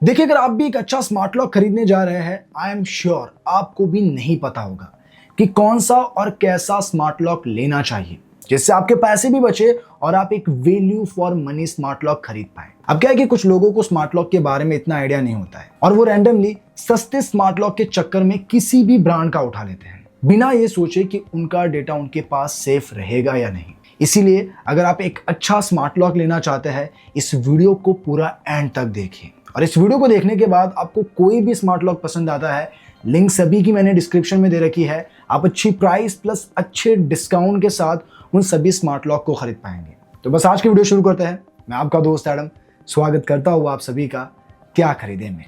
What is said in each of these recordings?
देखिए, अगर आप भी एक अच्छा स्मार्ट लॉक खरीदने जा रहे हैं, आई एम श्योर आपको भी नहीं पता होगा कि कौन सा और कैसा स्मार्ट लॉक लेना चाहिए जिससे आपके पैसे भी बचे और आप एक value for money smart lock खरीद पाए। अब क्या है कि कुछ लोगों को स्मार्ट लॉक के बारे में इतना आइडिया नहीं होता है और वो रैंडमली सस्ते स्मार्ट लॉक के चक्कर में किसी भी ब्रांड का उठा लेते हैं बिना ये सोचे कि उनका डेटा उनके पास सेफ रहेगा या नहीं। इसीलिए अगर आप एक अच्छा स्मार्ट लॉक लेना चाहते हैं, इस वीडियो को पूरा एंड तक देखिए और इस वीडियो को देखने के बाद आपको कोई भी स्मार्ट लॉक पसंद आता है, लिंक सभी की मैंने डिस्क्रिप्शन में दे रखी है। आप अच्छी प्राइस प्लस अच्छे डिस्काउंट के साथ उन सभी स्मार्ट लॉक को खरीद पाएंगे। तो बस आज की वीडियो शुरू करते हैं। मैं आपका दोस्त एडम स्वागत करता हूँ आप सभी का क्या खरीदे में।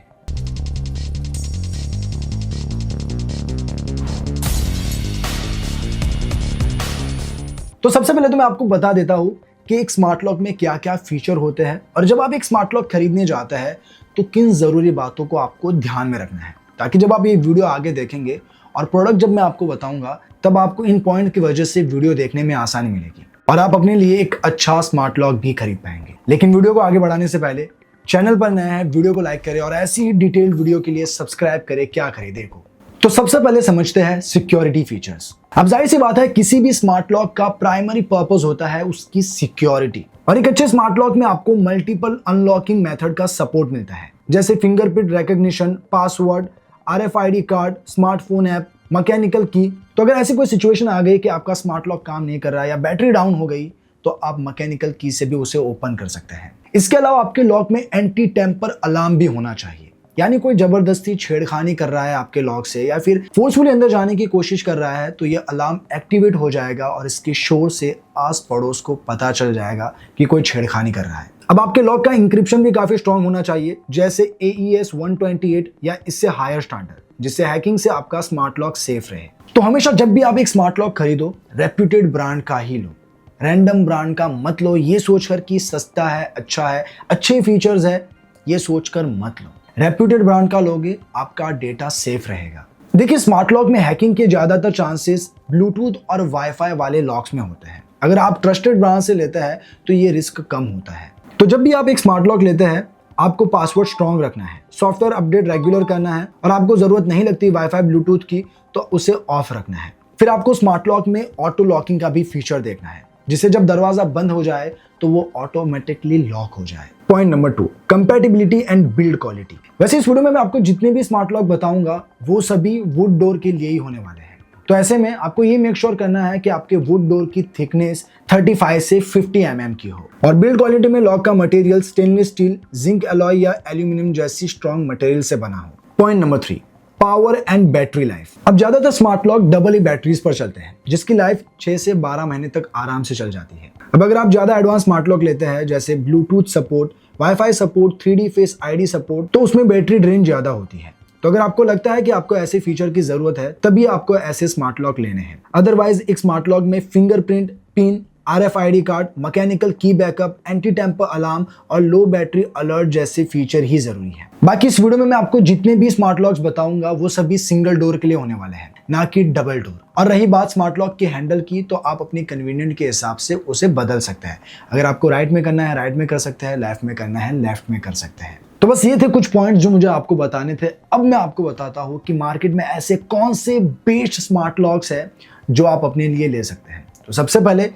तो सबसे पहले तो मैं आपको बता देता हूं कि एक स्मार्ट लॉक में क्या क्या फीचर होते हैं और जब आप एक स्मार्ट लॉक खरीदने जाते हैं तो किन जरूरी बातों को आपको ध्यान में रखना है, ताकि जब आप ये वीडियो आगे देखेंगे और प्रोडक्ट जब मैं आपको बताऊंगा तब आपको इन पॉइंट की वजह से वीडियो देखने में आसानी मिलेगी और आप अपने लिए एक अच्छा स्मार्ट लॉक भी खरीद पाएंगे। लेकिन वीडियो को आगे बढ़ाने से पहले चैनल पर नया है, वीडियो को लाइक करें और ऐसी ही डिटेल्ड वीडियो के लिए सब्सक्राइब करें क्या खरीदे को। तो सबसे पहले समझते हैं सिक्योरिटी फीचर्स। अब जाहिर सी बात है, किसी भी स्मार्ट लॉक का प्राइमरी पर्पस होता है उसकी सिक्योरिटी और एक अच्छे स्मार्ट लॉक में आपको मल्टीपल अनलॉकिंग मेथड का सपोर्ट मिलता है, जैसे fingerprint recognition, password, RFID card, smartphone app, mechanical की। तो अगर ऐसी कोई सिचुएशन आ गई कि आपका स्मार्ट लॉक काम नहीं कर रहा है या बैटरी डाउन हो गई तो आप मैकेनिकल की से भी उसे ओपन कर सकते हैं। इसके अलावा आपके लॉक में एंटी टेम्पर अलार्म भी होना चाहिए, यानी कोई जबरदस्ती छेड़खानी कर रहा है आपके लॉक से या फिर फोर्सफुली अंदर जाने की कोशिश कर रहा है तो ये अलार्म एक्टिवेट हो जाएगा और इसके शोर से आस पड़ोस को पता चल जाएगा कि कोई छेड़खानी कर रहा है। अब आपके लॉक का इंक्रिप्शन भी काफी स्ट्रांग होना चाहिए, जैसे AES 128 या इससे हायर स्टैंडर्ड, जिससे हैकिंग से आपका स्मार्ट लॉक सेफ रहे। तो हमेशा जब भी आप एक स्मार्ट लॉक खरीदो, रेप्यूटेड ब्रांड का ही लो, रैंडम ब्रांड का मत लो ये सोचकर कि सस्ता है, अच्छा है, अच्छे फीचर्स है, ये सोचकर मत लो। रेप्यूटेड ब्रांड का लोगे, आपका डेटा सेफ रहेगा। देखिए, स्मार्ट लॉक में हैकिंग के ज्यादातर चांसेस ब्लूटूथ और वाईफाई वाले लॉक्स में होते हैं। अगर आप ट्रस्टेड ब्रांड से लेते हैं तो ये रिस्क कम होता है। तो जब भी आप एक स्मार्ट लॉक लेते हैं, आपको पासवर्ड स्ट्रॉन्ग रखना है, सॉफ्टवेयर अपडेट रेगुलर करना है और आपको जरूरत नहीं लगती वाईफाई ब्लूटूथ की तो उसे ऑफ रखना है। फिर आपको स्मार्ट लॉक में ऑटो लॉकिंग का भी फीचर देखना है, जिससे जब दरवाजा बंद हो जाए तो वो ऑटोमेटिकली लॉक हो जाए। Point number 2, compatibility and build quality. वैसे इस वीडियो में मैं आपको जितने भी स्मार्ट लॉक बताऊंगा वो सभी वुड डोर के लिए ही होने वाले हैं। तो ऐसे में आपको ये मेक श्योर करना है कि आपके वुड डोर की थिकनेस 35 से 50 mm की हो और बिल्ड क्वालिटी में लॉक का material stainless steel, zinc alloy या एल्यूमिनियम जैसी स्ट्रॉन्ग मटेरियल से बना हो। Point number 3, power and battery life. अब ज्यादातर smart lock double E batteries पर चलते हैं, जिसकी लाइफ 6 से 12 महीने तक आराम से चल जाती है। अब अगर आप ज्यादा एडवांस स्मार्ट लॉक लेते हैं, जैसे Bluetooth support, wifi support, 3D face ID support, तो उसमें बैटरी ड्रेन ज्यादा होती है। तो अगर आपको लगता है कि आपको ऐसे फीचर की जरूरत है तभी आपको ऐसे स्मार्ट लॉक लेने हैं। अदरवाइज एक स्मार्ट लॉक में fingerprint, pin, RFID card, mechanical की बैकअप, एंटी टेम्पर अलार्म और लो बैटरी अलर्ट जैसे फीचर ही जरूरी है। बाकी इस वीडियो में मैं आपको जितने भी स्मार्ट लॉक्स बताऊंगा वो सभी सिंगल डोर के लिए होने वाले हैं, ना कि डबल डोर। और रही बात स्मार्ट लॉक के हैंडल की, तो आप अपनी कन्वीनियंट के हिसाब से उसे बदल सकते हैं। अगर आपको राइट में करना है राइट में कर सकते हैं, लेफ्ट में करना है लेफ्ट में कर सकते हैं। तो बस ये थे कुछ पॉइंट जो मुझे आपको बताने थे। अब मैं आपको बताता हूँ कि मार्केट में ऐसे कौन से बेस्ट स्मार्ट लॉक्स है जो आप अपने लिए ले सकते हैं। तो सबसे पहले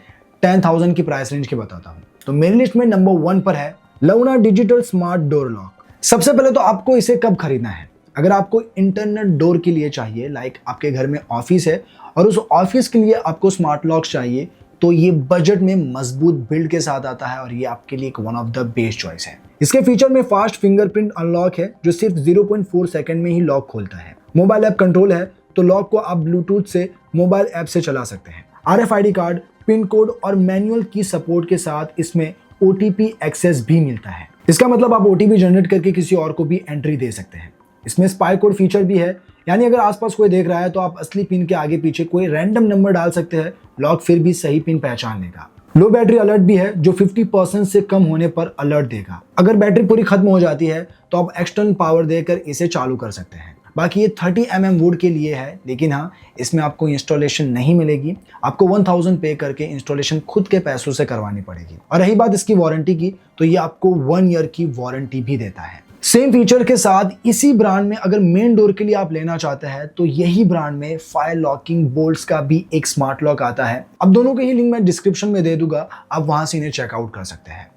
10,000 की प्राइस रेंज के बताता हूँ। तो मेरी लिस्ट में नंबर 1 पर है Luna digital smart door lock. सबसे पहले तो आपको इसे कब खरीदना है? अगर आपको इंटरनल डोर के लिए चाहिए, लाइक आपके घर में ऑफिस है और उस ऑफिस के लिए आपको स्मार्ट लॉक चाहिए, तो ये बजट में मजबूत बिल्ड के साथ आता है और ये आपके लिए एक one of the best choice है। इसके फीचर में फास्ट फिंगरप्रिंट अनलॉक है जो सिर्फ 0.4 सेकंड में ही लॉक खोलता है। मोबाइल ऐप कंट्रोल है, तो लॉक को आप ब्लूटूथ से मोबाइल ऐप से चला सकते हैं। RFID कार्ड, पिन कोड और मैनुअल की सपोर्ट के साथ इसमें OTP एक्सेस भी मिलता है। इसका मतलब आप OTP जनरेट करके किसी और को भी एंट्री दे सकते हैं। इसमें स्पाई कोड फीचर भी है, यानी अगर आसपास कोई देख रहा है तो आप असली पिन के आगे पीछे कोई रैंडम नंबर डाल सकते हैं, लॉक फिर भी सही पिन पहचान लेगा। लो बैटरी अलर्ट भी है जो 50% से कम होने पर अलर्ट देगा। अगर बैटरी पूरी खत्म हो जाती है तो आप एक्सटर्नल पावर देकर इसे चालू कर सकते हैं। बाकी ये 30 mm वुड के लिए है, लेकिन हाँ, इसमें आपको इंस्टॉलेशन नहीं मिलेगी। आपको 1000 पे करके इंस्टॉलेशन खुद के पैसों से करवानी पड़ेगी। और रही बात इसकी वारंटी की, तो ये आपको 1 ईयर की वारंटी भी देता है। सेम फीचर के साथ इसी ब्रांड में अगर मेन डोर के लिए आप लेना चाहते हैं तो यही ब्रांड में फायर लॉकिंग बोल्ट्स का भी एक स्मार्ट लॉक आता है। अब दोनों के ही लिंक मैं डिस्क्रिप्शन में दे दूंगा, आप वहां से इन्हें चेकआउट कर सकते हैं।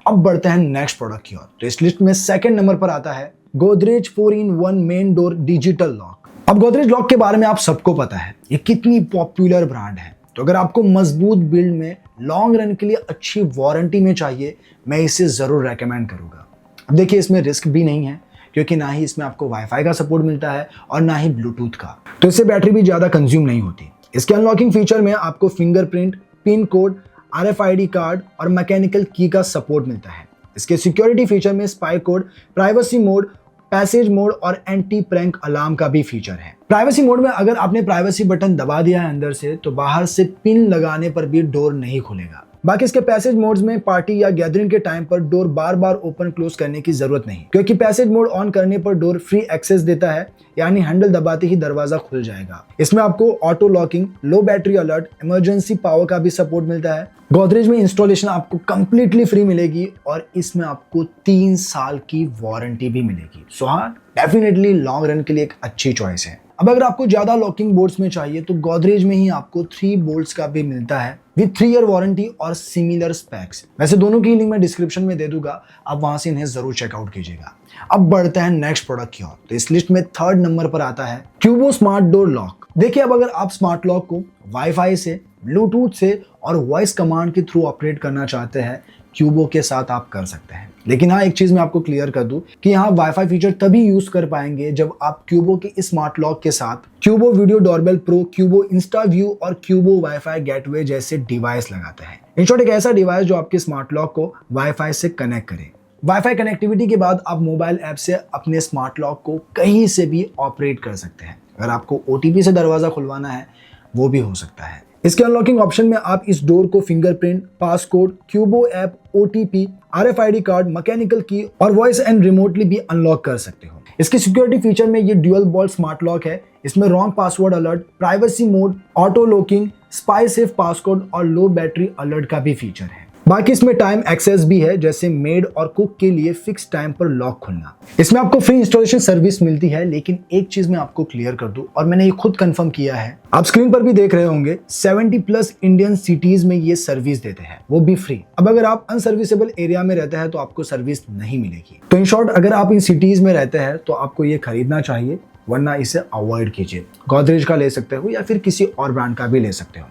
अब बढ़ते हैं नेक्स्ट प्रोडक्ट की ओर। तो इस लिस्ट में सेकंड नंबर पर आता है Godrej 4-in-1 main door digital lock. अब गोदरेज लॉक के बारे में आप सबको पता है ये कितनी पॉपुलर ब्रांड है। तो अगर आपको मजबूत बिल्ड में लॉन्ग रन के लिए अच्छी वारंटी में चाहिए, मैं इसे जरूर रेकमेंड करूंगा। अब देखिए इसमें रिस्क भी नहीं है क्योंकि ना ही इसमें आपको वाईफाई का सपोर्ट मिलता है और ना ही ब्लूटूथ का, तो इससे बैटरी भी ज्यादा कंज्यूम नहीं होती। इसके अनलॉकिंग फीचर में आपको fingerprint, pin code, RFID card और मैकेनिकल की का सपोर्ट मिलता है। इसके सिक्योरिटी फीचर में spy code, privacy mode, passage mode और एंटी प्रैंक अलार्म का भी फीचर है। प्राइवेसी मोड में अगर आपने प्राइवेसी बटन दबा दिया है अंदर से तो बाहर से पिन लगाने पर भी डोर नहीं खुलेगा। बाकी इसके पैसेज मोड्स में पार्टी या गैदरिंग के टाइम पर डोर बार बार ओपन क्लोज करने की जरूरत नहीं, क्योंकि पैसेज मोड ऑन करने पर डोर फ्री एक्सेस देता है, यानी हैंडल दबाते ही दरवाजा खुल जाएगा। इसमें आपको ऑटो लॉकिंग, लो बैटरी अलर्ट, इमरजेंसी पावर का भी सपोर्ट मिलता है। गोदरेज में इंस्टॉलेशन आपको कंप्लीटली फ्री मिलेगी और इसमें आपको 3 साल की वारंटी भी मिलेगी। सो हाँ, डेफिनेटली लॉन्ग रन के लिए एक अच्छी चॉइस है। अब अगर आपको ज्यादा लॉकिंग बोल्ट्स में चाहिए तो गोदरेज में ही आपको 3 बोल्ट्स का भी मिलता है विद 3 ईयर वारंटी और सिमिलर स्पेक्स। वैसे दोनों की लिंक मैं डिस्क्रिप्शन में दे दूंगा, आप वहां से इन्हें जरूर चेकआउट कीजिएगा। अब बढ़ते हैं नेक्स्ट प्रोडक्ट की ओर। तो इस लिस्ट में थर्ड नंबर पर आता है क्यूबो स्मार्ट डोर लॉक। देखिए अब अगर आप स्मार्ट लॉक को वाईफाई से, ब्लूटूथ से और वॉइस कमांड के थ्रू ऑपरेट करना चाहते हैं, क्यूबो के साथ आप कर सकते हैं। लेकिन हाँ, एक चीज मैं आपको क्लियर कर दूं कि यहाँ वाईफाई फीचर तभी यूज कर पाएंगे जब आप क्यूबो के इस स्मार्ट लॉक के साथ क्यूबो video doorbell pro, क्यूबो Insta view और क्यूबो वाईफाई गेटवे जैसे डिवाइस लगाते हैं। इन शॉर्ट एक ऐसा डिवाइस जो आपके स्मार्ट लॉक को वाईफाई से कनेक्ट करे। वाईफाई कनेक्टिविटी के बाद आप मोबाइल ऐप से अपने स्मार्ट लॉक को कहीं से भी ऑपरेट कर सकते हैं। अगर आपको OTP से दरवाजा खुलवाना है वो भी हो सकता है। इसके अनलॉकिंग ऑप्शन में आप इस डोर को fingerprint, passcode, Qubo app, OTP, RFID card, mechanical key और वॉइस एंड रिमोटली भी अनलॉक कर सकते हो। इसके सिक्योरिटी फीचर में ये ड्यूअल बोल्ट स्मार्ट लॉक है। इसमें wrong password alert, privacy mode, auto locking, spy safe passcode और लो बैटरी अलर्ट का भी फीचर है। बाकी इसमें टाइम एक्सेस भी है, जैसे मेड और कुक के लिए फिक्स टाइम पर लॉक खुलना। इसमें आपको फ्री इंस्टॉलेशन सर्विस मिलती है, लेकिन एक चीज मैं आपको क्लियर कर दूं और मैंने ये खुद कंफर्म किया है, आप स्क्रीन पर भी देख रहे होंगे, 70+ इंडियन सिटीज में ये सर्विस देते हैं, वो भी फ्री। अब अगर आप अनसर्विसेबल एरिया में रहते हैं तो आपको सर्विस नहीं मिलेगी। तो इन शॉर्ट अगर आप इन सिटीज में रहते हैं तो आपको ये खरीदना चाहिए, वरना इसे अवॉइड कीजिए। गोदरेज का ले सकते हो या फिर किसी और ब्रांड का भी ले सकते हो।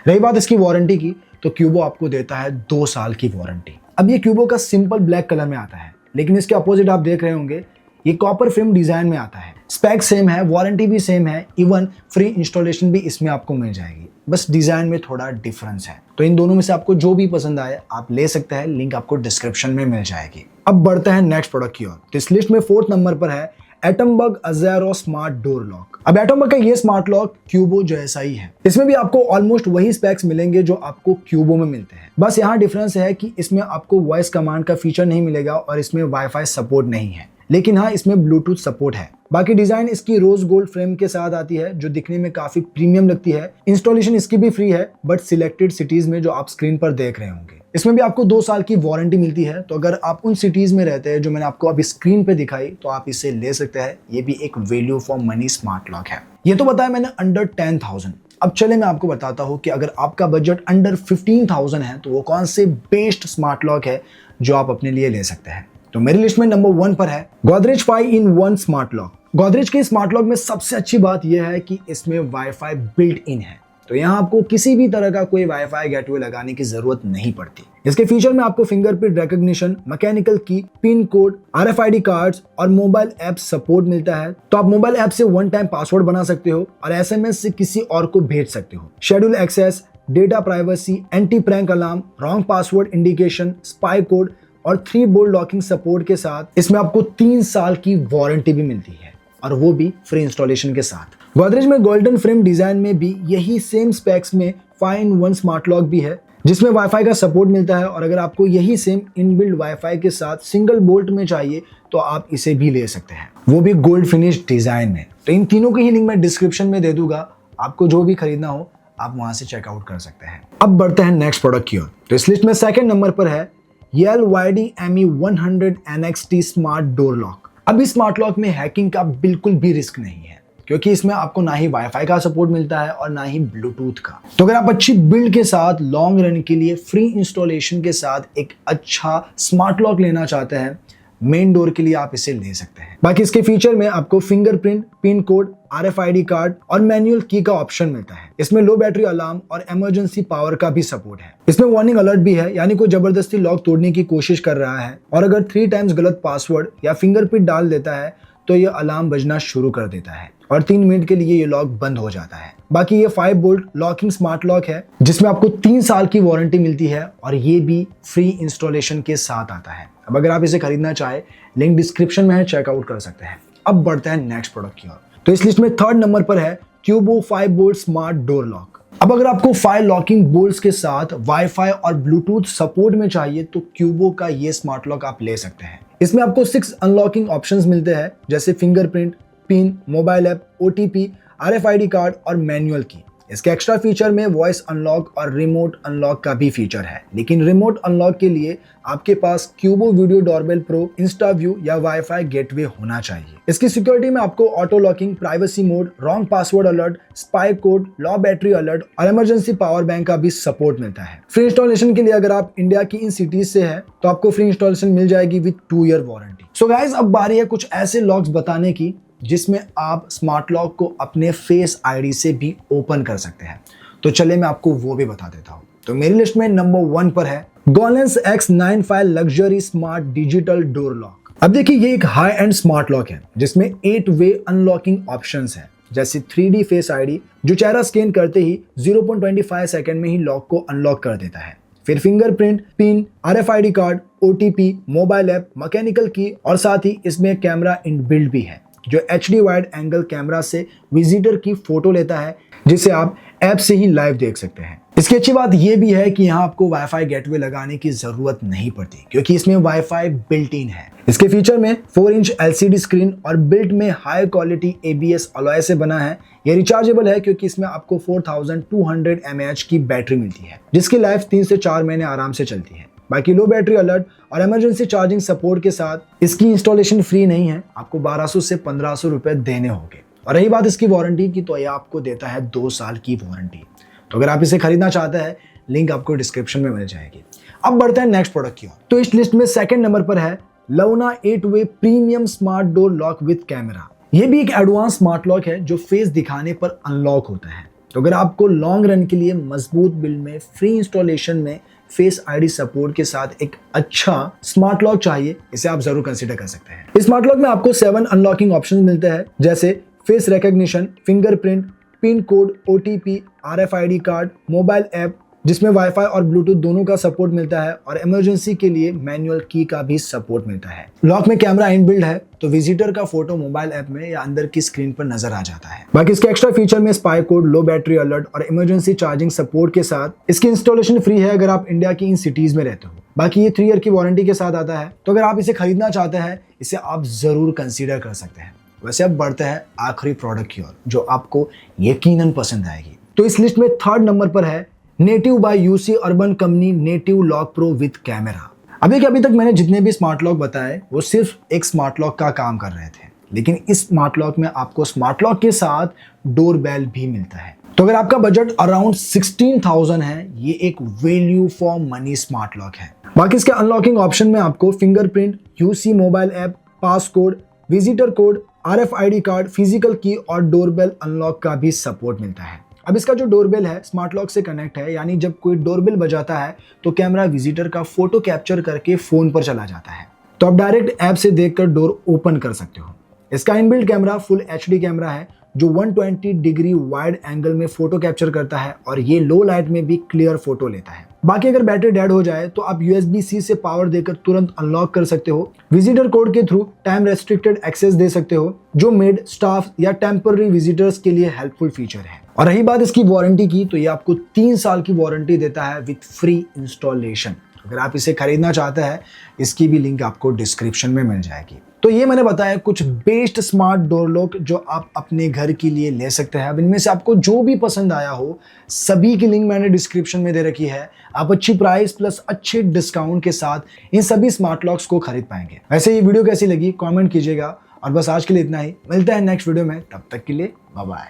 रही बात इसकी वारंटी की, तो क्यूबो आपको देता है 2 साल की वारंटी। अब ये क्यूबो का सिंपल ब्लैक कलर में आता है, लेकिन इसके अपोजिट आप देख रहे होंगे ये कॉपर फ्रेम डिजाइन में आता है। स्पेक सेम है, वारंटी भी सेम है, इवन फ्री इंस्टॉलेशन भी इसमें आपको मिल जाएगी, बस डिजाइन में थोड़ा डिफरेंस है। तो इन दोनों में से आपको जो भी पसंद आए आप ले सकते हैं, लिंक आपको डिस्क्रिप्शन में मिल जाएगी। अब बढ़ते हैं नेक्स्ट प्रोडक्ट की ओर। तो इस लिस्ट में 4th नंबर पर है एटमबग अज़ेरो स्मार्ट डोर लॉक। अब एटमबग का ये स्मार्ट लॉक क्यूबो जैसा ही है। इसमें भी आपको ऑलमोस्ट वही स्पेक्स मिलेंगे जो आपको क्यूबो में मिलते हैं। बस यहाँ डिफरेंस है कि इसमें आपको वॉइस कमांड का फीचर नहीं मिलेगा और इसमें वाईफाई सपोर्ट नहीं है, लेकिन हाँ इसमें ब्लूटूथ सपोर्ट है। बाकी डिजाइन इसकी रोज गोल्ड फ्रेम के साथ आती है जो दिखने में काफी प्रीमियम लगती है। इंस्टॉलेशन इसकी भी फ्री है, बट सिलेक्टेड सिटीज में जो आप स्क्रीन पर देख रहे होंगे। इसमें भी आपको 2 साल की वारंटी मिलती है। तो अगर आप उन सिटीज में रहते हैं जो मैंने आपको अभी स्क्रीन पे दिखाई तो आप इसे ले सकते हैं। ये भी एक value for money smart lock है। ये तो बताया मैंने अंडर 10,000। अब चले मैं आपको बताता हूँ कि अगर आपका बजट अंडर 15,000 है तो वो कौन से बेस्ट स्मार्ट लॉक है जो आप अपने लिए ले सकते हैं। तो मेरी लिस्ट में नंबर 1 पर है Godrej 5-in-1 smart lock. Godrej के स्मार्ट लॉक में सबसे अच्छी बात यह है कि इसमें वाईफाई बिल्ट इन है, तो यहाँ आपको किसी भी तरह का कोई वाईफाई गेटवे लगाने की जरूरत नहीं पड़ती। इसके फीचर में आपको फिंगरप्रिंट रिकॉग्निशन, मैकेनिकल की, पिन कोड, RFID कार्ड्स और मोबाइल ऐप सपोर्ट मिलता है। तो आप मोबाइल ऐप से 1 टाइम पासवर्ड बना सकते हो और SMS से किसी और को भेज सकते हो। Schedule access, data privacy, anti prank alarm, wrong password indication, spy code और 3 बोल्ट लॉकिंग सपोर्ट के साथ इसमें आपको 3 साल की वारंटी भी मिलती है, और वो भी फ्री इंस्टॉलेशन के साथ। गोदरेज में गोल्डन फ्रेम डिजाइन में भी यही सेम स्पेक्स में 5-in-1 स्मार्ट लॉक भी है, जिसमें वाईफाई का सपोर्ट मिलता है। और अगर आपको यही सेम इनबिल्ट वाईफाई के साथ सिंगल बोल्ट में चाहिए तो आप इसे भी ले सकते हैं, वो भी गोल्ड फिनिश डिजाइन में। तो इन तीनों की ही लिंक मैं डिस्क्रिप्शन में दे दूंगा, आपको जो भी खरीदना हो आप वहां से चेकआउट कर सकते हैं। अब बढ़ते हैं नेक्स्ट प्रोडक्ट की ओर। तो इस लिस्ट में 2nd नंबर पर है YLYD ME 100 NXT smart door lock. अब इस स्मार्ट लॉक में हैकिंग का बिल्कुल भी रिस्क नहीं है, क्योंकि इसमें आपको ना ही वाईफाई का सपोर्ट मिलता है और ना ही ब्लूटूथ का। तो अगर आप अच्छी बिल्ड के साथ लॉन्ग रन के लिए फ्री इंस्टॉलेशन के साथ एक अच्छा स्मार्ट लॉक लेना चाहते हैं, मेन डोर के लिए आप इसे ले सकते हैं। बाकी इसके फीचर में आपको fingerprint, pin code, RFID card और मैनुअल की का ऑप्शन मिलता है। इसमें लो बैटरी अलार्म और इमरजेंसी पावर का भी सपोर्ट है। इसमें वार्निंग अलर्ट भी है, यानी कोई जबरदस्ती लॉक तोड़ने की कोशिश कर रहा है और अगर 3 टाइम्स गलत पासवर्ड या फिंगरप्रिंट डाल देता है तो ये अलार्म बजना शुरू कर देता है और 3 मिनट के लिए ये लॉक बंद हो जाता है। बाकी ये 5 वोल्ट लॉकिंग स्मार्ट लॉक है जिसमें आपको 3 साल की वारंटी मिलती है और ये भी फ्री इंस्टॉलेशन के साथ आता है। अब अगर आप इसे खरीदना चाहे, लिंक डिस्क्रिप्शन में है, चेकआउट कर सकते हैं। अब बढ़ते हैं नेक्स्ट प्रोडक्ट की ओर। तो इस लिस्ट में 3rd नंबर पर है क्यूबो 5 वोल्ट स्मार्ट डोर लॉक। अब अगर आपको 5 लॉकिंग बोल्ट्स के साथ वाईफाई और ब्लूटूथ सपोर्ट में चाहिए तो क्यूबो का ये स्मार्ट लॉक आप ले सकते हैं। इसमें आपको 6 अनलॉकिंग ऑप्शंस मिलते हैं, जैसे fingerprint, pin, mobile app, OTP, RFID card और मैनुअल की। इसके एक्स्ट्रा फीचर में वॉइस अनलॉक और रिमोट अनलॉक का भी फीचर है, लेकिन रिमोट अनलॉक के लिए आपके पास Qubo video doorbell pro, instaview या वाईफाई गेटवे होना चाहिए। इसकी सिक्योरिटी में आपको auto locking, privacy mode, wrong password alert, spy code, low battery alert और इमरजेंसी पावर बैंक का भी सपोर्ट मिलता है। फ्री इंस्टॉलेशन के लिए अगर आप इंडिया की इन सिटीज से है तो आपको फ्री इंस्टॉलेशन मिल जाएगी with 2 year warranty. So guys, अब बारी है कुछ ऐसे लॉक्स बताने की जिसमें आप स्मार्ट लॉक को अपने फेस आईडी से भी ओपन कर सकते हैं। तो चलिए मैं आपको वो भी बता देता हूं। तो मेरी लिस्ट में नंबर 1 पर है गोलेंस X95 luxury smart digital door lock. अब देखिए, ये एक हाई एंड स्मार्ट लॉक है जिसमें 8 वे अनलॉकिंग ऑप्शंस हैं, जैसे 3D फेस आईडी जो चेहरा स्कैन करते ही 0.25 सेकंड में ही लॉक को अनलॉक कर देता है। फिर fingerprint, pin, RFID card, OTP, mobile app, mechanical key और साथ ही इसमें कैमरा इनबिल्ट भी है जो HD वाइड एंगल कैमरा से विजिटर की फोटो लेता है, जिसे आप ऐप से ही लाइव देख सकते हैं। इसकी अच्छी बात यह भी है कि यहाँ आपको वाईफाई गेटवे लगाने की जरूरत नहीं पड़ती, क्योंकि इसमें वाईफाई बिल्ट इन है। इसके फीचर में 4 इंच LCD स्क्रीन और बिल्ट में हाई क्वालिटी ABS अलॉय से बना है। यह रिचार्जेबल है क्योंकि इसमें आपको 4200 mAh की बैटरी मिलती है, जिसकी लाइफ 3 से 4 महीने आराम से चलती है। बाकी लो बैटरी अलर्ट और इमरजेंसी चार्जिंग सपोर्ट के साथ इसकी इंस्टॉलेशन फ्री नहीं है, आपको 1200 से 1500 रुपए देने होंगे। और रही बात इसकी वारंटी की, तो यह आपको देता है 2 साल की वारंटी। तो अगर आप इसे खरीदना चाहते हैं, लिंक आपको डिस्क्रिप्शन में मिल जाएगी। अब बढ़ते हैं नेक्स्ट प्रोडक्ट की ओर। तो इस लिस्ट में 2nd नंबर पर है लवना 8 वे premium smart door lock with camera. यह भी एक एडवांस स्मार्ट लॉक है जो फेस दिखाने पर अनलॉक होता है। तो अगर आपको लॉन्ग रन के लिए मजबूत बिल्ड में फ्री इंस्टॉलेशन में फेस आईडी सपोर्ट के साथ एक अच्छा स्मार्ट लॉक चाहिए, इसे आप जरूर कंसीडर कर सकते हैं। इस स्मार्ट लॉक में आपको 7 अनलॉकिंग ऑप्शंस मिलते हैं, जैसे face recognition, fingerprint, pin code, OTP, RFID card, mobile app जिसमें वाईफाई और ब्लूटूथ दोनों का सपोर्ट मिलता है और इमरजेंसी के लिए मैनुअल की का भी सपोर्ट मिलता है। लॉक में कैमरा इनबिल्ट है, तो विजिटर का फोटो मोबाइल ऐप में या अंदर की स्क्रीन पर नजर आ जाता है। बाकी इसके एक्स्ट्रा फीचर में spy code, low battery alert और इमरजेंसी चार्जिंग सपोर्ट के साथ इसकी इंस्टॉलेशन फ्री है अगर आप इंडिया की इन सिटीज में रहते हो। बाकी ये 3 ईयर की वारंटी के साथ आता है। तो अगर आप इसे खरीदना चाहते हैं, इसे आप जरूर कंसीडर कर सकते हैं। वैसे अब बढ़ते हैं आखिरी प्रोडक्ट की ओर, जो आपको यकीनन पसंद आएगी। तो इस लिस्ट में 3rd नंबर पर है native by UC urban company native lock pro with camera. अभी तक मैंने जितने भी स्मार्ट लॉक बताए वो सिर्फ एक स्मार्ट लॉक का काम कर रहे थे, लेकिन इस स्मार्ट लॉक में आपको स्मार्ट लॉक के साथ डोर बेल भी मिलता है। तो अगर आपका बजट अराउंड 16,000 है, ये एक value for money smart lock है। बाकी इसके अनलॉकिंग ऑप्शन में आपको fingerprint, UC mobile app, pass code, visitor code, RFID card, physical key और डोरबेल अनलॉक का भी सपोर्ट मिलता है। अब इसका जो डोरबेल है स्मार्ट लॉक से कनेक्ट है, यानी जब कोई डोरबेल बजाता है तो कैमरा विजिटर का फोटो कैप्चर करके फोन पर चला जाता है, तो आप डायरेक्ट ऐप से देखकर डोर ओपन कर सकते हो। इसका inbuilt camera full HD camera है जो 120 डिग्री वाइड एंगल में फोटो कैप्चर करता है और ये लो लाइट में भी क्लियर फोटो लेता है। बाकी अगर बैटरी डेड हो जाए तो आप USB-C से पावर देकर तुरंत अनलॉक कर सकते हो। विजिटर कोड के थ्रू टाइम रेस्ट्रिक्टेड एक्सेस दे सकते हो, जो मेड, स्टाफ या टेम्पररी विजिटर्स के लिए हेल्पफुल फीचर है। और रही बात इसकी वारंटी की, तो ये आपको 3 साल की वारंटी देता है विद फ्री इंस्टॉलेशन। अगर आप इसे खरीदना चाहते हैं, इसकी भी लिंक आपको डिस्क्रिप्शन में मिल जाएगी। तो ये मैंने बताया कुछ बेस्ट स्मार्ट डोर लॉक जो आप अपने घर के लिए ले सकते हैं। अब इनमें से आपको जो भी पसंद आया हो, सभी की लिंक मैंने डिस्क्रिप्शन में दे रखी है। आप अच्छी प्राइस प्लस अच्छे डिस्काउंट के साथ इन सभी स्मार्ट लॉक्स को खरीद पाएंगे। वैसे ये वीडियो कैसी लगी कमेंट कीजिएगा, और बस आज के लिए इतना ही। मिलते हैं नेक्स्ट वीडियो में, तब तक के लिए बाय बाय।